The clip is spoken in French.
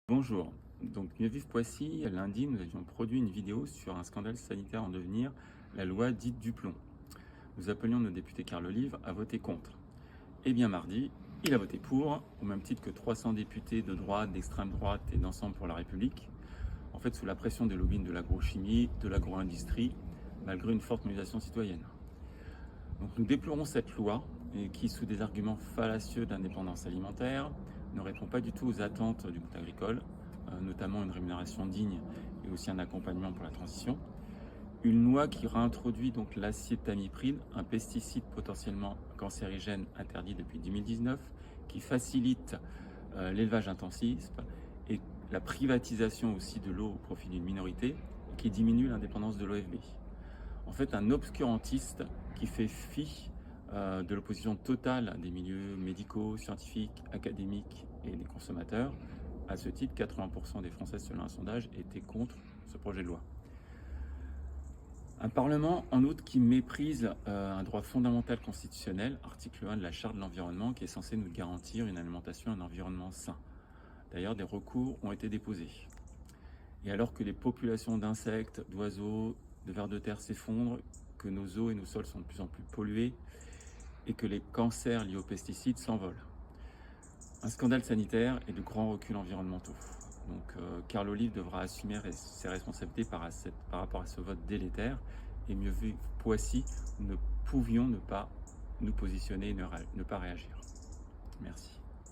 Bonjour, donc Mieux Vivre Poissy, lundi, nous avions produit une vidéo sur un scandale sanitaire en devenir, la loi dite du plomb. Nous appelions nos députés Carl Olive à voter contre. Et bien mardi, il a voté pour, au même titre que 300 députés de droite, d'extrême droite et d'Ensemble pour la République, en fait sous la pression des lobbies de l'agrochimie, de l'agro-industrie, malgré une forte mobilisation citoyenne. Donc nous déplorons cette loi qui, sous des arguments fallacieux d'indépendance alimentaire, ne répond pas du tout aux attentes du monde agricole, notamment une rémunération digne et aussi un accompagnement pour la transition. Une loi qui réintroduit donc l'acétamipride, un pesticide potentiellement cancérigène interdit depuis 2019, qui facilite l'élevage intensif et la privatisation aussi de l'eau au profit d'une minorité, et qui diminue l'indépendance de l'OFB. En fait, un obscurantiste qui fait fi de l'opposition totale des milieux médicaux, scientifiques, académiques et des consommateurs. À ce titre, 80% des Français, selon un sondage, étaient contre ce projet de loi. Un Parlement, en outre, qui méprise un droit fondamental constitutionnel, article 1 de la Charte de l'environnement, qui est censé nous garantir une alimentation et un environnement sain. D'ailleurs, des recours ont été déposés. Et alors que les populations d'insectes, d'oiseaux, de vers de terre s'effondrent, que nos eaux et nos sols sont de plus en plus pollués et que les cancers liés aux pesticides s'envolent. Un scandale sanitaire et de grands reculs environnementaux. Donc Carl Olive devra assumer ses responsabilités par rapport à ce vote délétère, et Mieux Vivre Poissy, nous ne pouvions ne pas nous positionner et ne pas réagir. Merci.